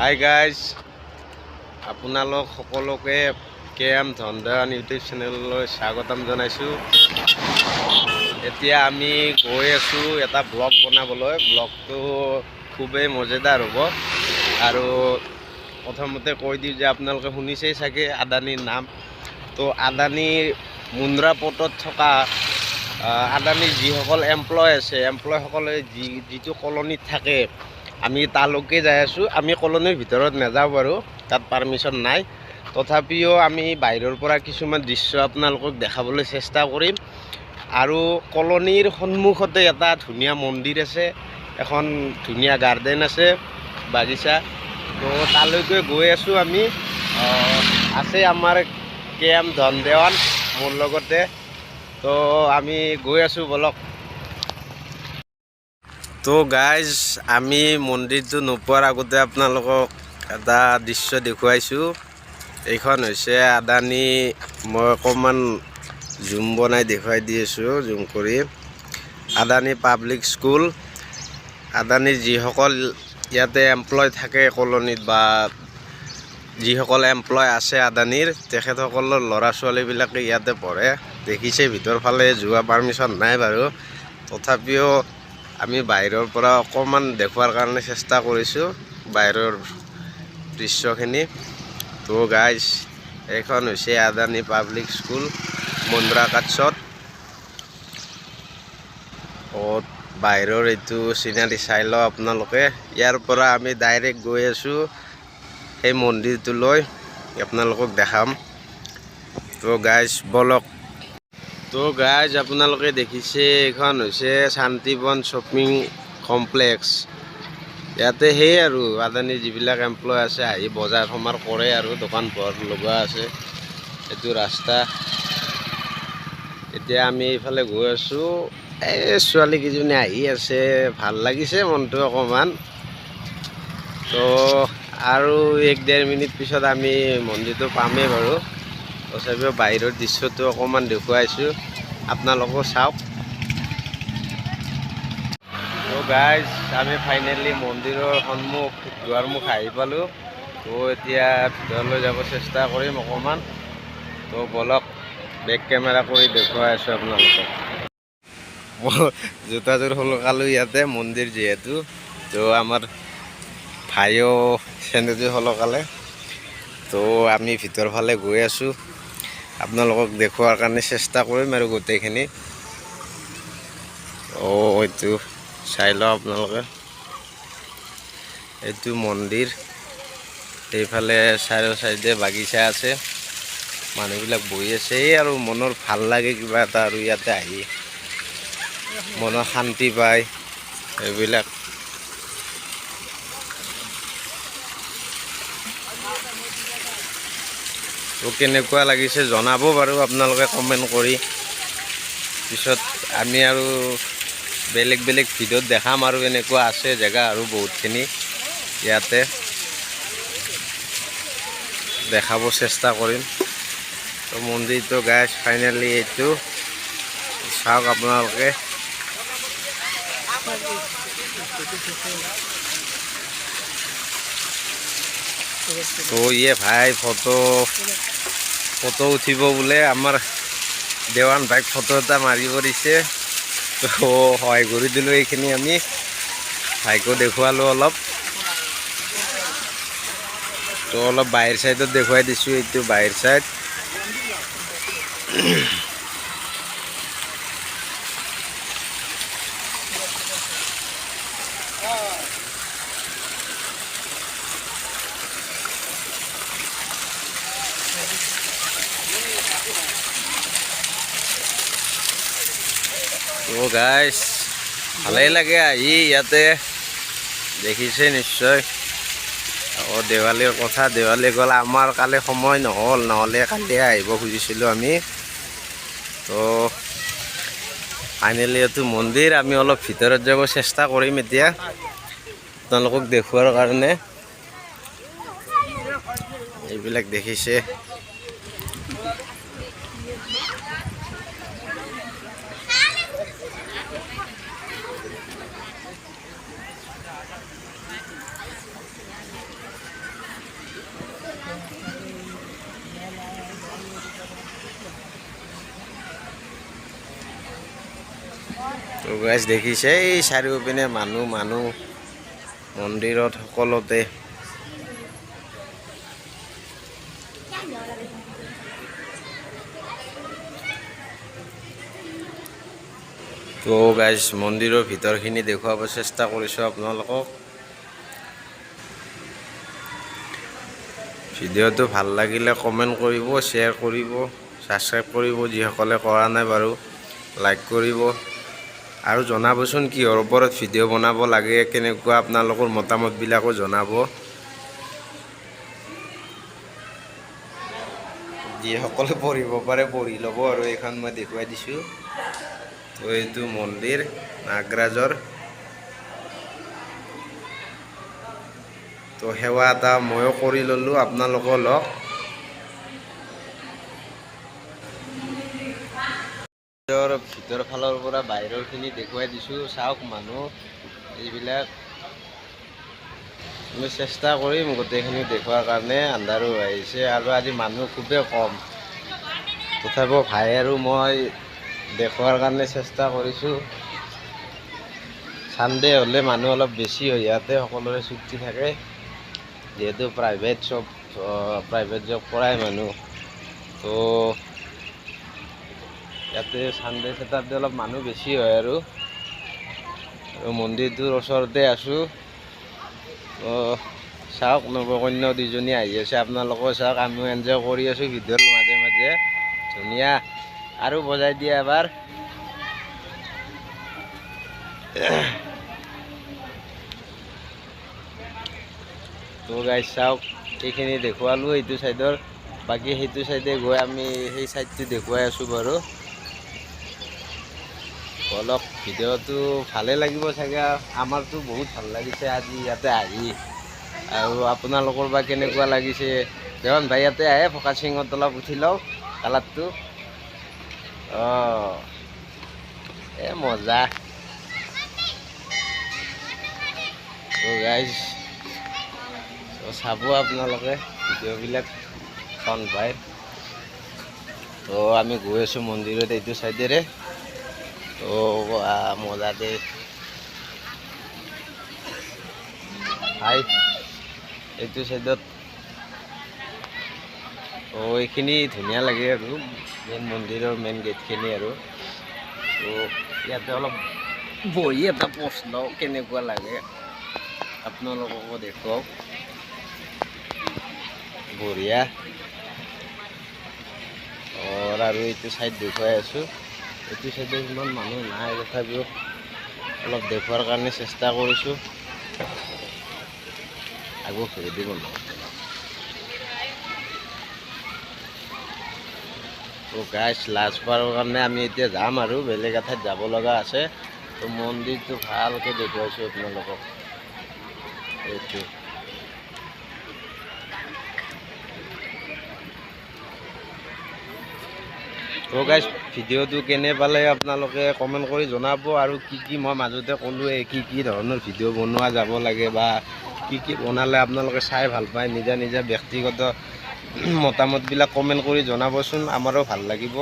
Hi guys, আপোনালোক সকলোকে kmdhandewan YouTube চেনেললৈ স্বাগতম জনাইছোঁ। এতিয়া আমি গৈ আছোঁ এটা ব্লগ বনাবলৈ। ব্লগটো খুবেই মজাদাৰ হ'ব। আৰু প্ৰথমতে কৈ দিওঁ যে আপোনালোকে শুনিছেই চাগে আদানীৰ নাম। তো আদানীৰ মুন্দ্ৰা পৰ্টত থকা আদানীৰ যিসকল এমপ্লয় আছে, এমপ্লয়সকলে যিটো কলনীত থাকে, আমি তালৈকে যাই আছোঁ। আমি কলনীৰ ভিতৰত নাযাওঁ বাৰু, তাত পাৰ্মিশ্যন নাই। তথাপিও আমি বাহিৰৰ পৰা কিছুমান দৃশ্য আপোনালোকক দেখাবলৈ চেষ্টা কৰিম। আৰু কলনীৰ সন্মুখতে এটা ধুনীয়া মন্দিৰ আছে, এখন ধুনীয়া গাৰ্ডেন আছে, বাগিচা। তো তালৈকে গৈ আছোঁ আমি। আছে আমাৰ kmdhandewan মোৰ লগতে। তো আমি গৈ আছোঁ, বলক। তো গাইজ, আমি মন্দিৰটো নোপোৱাৰ আগতে আপোনালোকক এটা দৃশ্য দেখুৱাইছোঁ। এইখন হৈছে আদানী। মই অকণমান জুম বনাই দেখুৱাই দি আছোঁ, জুম কৰি। Adani public school. আদানীৰ যিসকল ইয়াতে এমপ্লয় থাকে কলনীত, বা যিসকল এমপ্লয় আছে আদানীৰ, তেখেতসকলৰ ল'ৰা ছোৱালীবিলাকে ইয়াতে পঢ়ে। দেখিছে ভিতৰ ফালে যোৱা পাৰ্মিশ্যন নাই বাৰু, তথাপিও আমি বাহিৰৰ পৰা অকণমান দেখুৱাৰ কাৰণে চেষ্টা কৰিছোঁ বাহিৰৰ দৃশ্যখিনি। তো গাইজ, এইখন হৈছে আদানী পাব্লিক স্কুল, মুন্দ্ৰা কাটছত। বাহিৰৰ এইটো চিনাৰী চাই লওঁ আপোনালোকে। ইয়াৰ পৰা আমি ডাইৰেক্ট গৈ আছোঁ সেই মন্দিৰটোলৈ, আপোনালোকক দেখাম। তো গাইজ বলক। তো গাইজ, আপোনালোকে দেখিছে এইখন হৈছে শান্তিবন শ্বপিং কমপ্লেক্স। ইয়াতে সেই আৰু আদানীৰ যিবিলাক এমপ্লয় আছে আহি বজাৰ সমাৰ কৰে আৰু দোকান পোহাৰ লগোৱা আছে। এইটো ৰাস্তা। এতিয়া আমি এইফালে গৈ আছোঁ। এই ছোৱালীকেইজনী আহি আছে, ভাল লাগিছে মনটো অকণমান। তো আৰু 1-1.5 মিনিট পিছত আমি মন্দিৰটো পামেই বাৰু। তথাপিও বাহিৰৰ দৃশ্যটো অকণমান দেখুৱাইছোঁ, আপোনালোকেও চাওক। তো গাইজ, আমি ফাইনেলি মন্দিৰৰ দুৱাৰমুখ আহি পালোঁ। তো এতিয়া ভিতৰলৈ যাব চেষ্টা কৰিম অকণমান। তো বলক, বেক কেমেৰা কৰি দেখুৱাই আছোঁ আপোনালোকক। জোতাযোৰ সলকালোঁ ইয়াতে, মন্দিৰ যিহেতু। তো আমাৰ ভাইও চেন্দেলযোৰ সলকালে। তো আমি ভিতৰ ফালে গৈ আছোঁ, আপোনালোকক দেখুৱাৰ কাৰণে চেষ্টা কৰিম আৰু গোটেইখিনি। এইটো চাই লওঁ আপোনালোকে। এইটো মন্দিৰ। এইফালে চাৰিও চাইডে বাগিচা আছে, মানুহবিলাক বহি আছে। এই আৰু মনৰ ভাল লাগে কিবা এটা, আৰু ইয়াতে আহি মনৰ শান্তি পায় এইবিলাক। তো কেনেকুৱা লাগিছে জনাব বাৰু আপোনালোকে কমেণ্ট কৰি। পিছত আমি আৰু বেলেগ বেলেগ ভিডিঅ'ত দেখাম, আৰু এনেকুৱা আছে জেগা আৰু বহুতখিনি ইয়াতে দেখাব চেষ্টা কৰিম। তো মন্দিৰটো গাইজ ফাইনেলি এইটো চাওক আপোনালোকে। তো ইয়ে ভাই ফটো উঠিব বোলে। আমাৰ দেৱান ভাইক ফটো এটা মাৰিব দিছে, তো সহায় কৰি দিলোঁ এইখিনি আমি। ভাইকো দেখুৱালোঁ অলপ। তো অলপ বাহিৰ চাইডত দেখুৱাই দিছোঁ, এইটো বাহিৰ চাইড। তো গাইজ, ভালেই লাগে আহি ইয়াতে, দেখিছে নিশ্চয়। দেৱালীৰ কথা, দেৱালী গ'ল। আমাৰ কালি সময় নহ'লে কালি আহিব খুজিছিলোঁ আমি। তো ফাইনেলি এইটো মন্দিৰ। আমি অলপ ভিতৰত যাব চেষ্টা কৰিম এতিয়া আপোনালোকক দেখুৱাৰ কাৰণে। এইবিলাক দেখিছে। তো গাইজ দেখিছে এই চাৰিওপিনে মানুহ মন্দিৰত সকলোতে। তো গাইজ মন্দিৰৰ ভিতৰখিনি দেখুৱাব চেষ্টা কৰিছোঁ আপোনালোকক। ভিডিঅ'টো ভাল লাগিলে কমেণ্ট কৰিব, শ্বেয়াৰ কৰিব, ছাবস্ক্ৰাইব কৰিব, যিসকলে কৰা নাই বাৰু লাইক কৰিব আৰু জনাবচোন কিহৰ ওপৰত ভিডিঅ' বনাব লাগে, কেনেকুৱা আপোনালোকৰ মতামতবিলাকো জনাব। যিসকলে পঢ়িব পাৰে পঢ়ি ল'ব আৰু এইখন মই দেখুৱাই দিছোঁ। তো এইটো মন্দিৰ নাগৰাজৰ। তো সেৱা এটা ময়ো কৰি ল'লোঁ আপোনালোকৰ লগ। ভিতৰ ফালৰ পৰা বাহিৰৰখিনি দেখুৱাই দিছোঁ। চাওক মানুহ এইবিলাক, আমি চেষ্টা কৰিম গোটেইখিনি দেখুৱাৰ কাৰণে। আন্ধাৰো আহিছে আৰু আজি মানুহ খুবেই কম, তথাপিও ভাই আৰু মই দেখুৱাৰ কাৰণে চেষ্টা কৰিছোঁ। ছানডে হ'লে মানুহ অলপ বেছি হয়, ইয়াতে সকলোৰে ছুটি থাকে যিহেতু প্ৰাইভেট জব কৰাই মানুহ। তো ইয়াতে ছানডে ছেটাৰডে অলপ মানুহ বেছি হয় আৰু মন্দিৰটোৰ ওচৰতে আছোঁ। চাওক নৱকন্যা দুজনী আহি আছে, আপোনালোকেও চাওক, আমিও এনজয় কৰি আছোঁ ভিডিঅ'ৰ মাজে মাজে। ধুনীয়া, আৰু বজাই দিয়া এবাৰ। তো গাইজ চাওক, এইখিনি দেখুৱালোঁ এইটো চাইডৰ, বাকী সেইটো চাইডে গৈ আমি সেই চাইডটো দেখুৱাই আছোঁ বাৰু। অলপ ভিডিঅ'টো ভালে লাগিব চাগে, আমাৰতো বহুত ভাল লাগিছে আজি ইয়াতে আহি। আৰু আপোনালোকৰ বা কেনেকুৱা লাগিছে। দেৱান ভাই ইয়াতে আহে, ফকাচিঙত অলপ উঠি লওঁ কালাৰটো। মজা। তো গাইজ চাব আপোনালোকে ভিডিঅ'বিলাক চাওঁ পায়। তো আমি গৈ আছোঁ মন্দিৰত এইটো চাইডেৰে। তো মজা দে হাই এইটো চাইডত। এইখিনি ধুনীয়া লাগে আৰু মেইন মন্দিৰৰ মেইন গেটখিনি আৰু। তো ইয়াতে অলপ বহি এটা পোষ্ট লওঁ, কেনেকুৱা লাগে আপোনালোককো দেখুৱাওক। বঢ়িয়া। আৰু এইটো চাইড দেখুৱাই আছোঁ। এইটো চাইডে ইমান মানুহ নাই, তথাপিও অলপ দেখুৱাৰ কাৰণে চেষ্টা কৰিছোঁ। আগো ঘূৰি দিব ন। তো গাইজ লাজ পোৱাৰ কাৰণে আমি এতিয়া যাম আৰু বেলেগ এঠাইত যাব লগা আছে। তো মন্দিৰটো ভালকৈ দেখুৱাইছোঁ আপোনালোকক। এইটো তো গাইজ ভিডিঅ'টো কেনে পালে আপোনালোকে কমেণ্ট কৰি জনাব। আৰু কি মই মাজতে ক'লোৱে কি ধৰণৰ ভিডিঅ' বনোৱা যাব লাগে, বা কি বনালে আপোনালোকে চাই ভাল পায়, নিজা ব্যক্তিগত মতামতবিলাক কমেণ্ট কৰি জনাবচোন, আমাৰো ভাল লাগিব।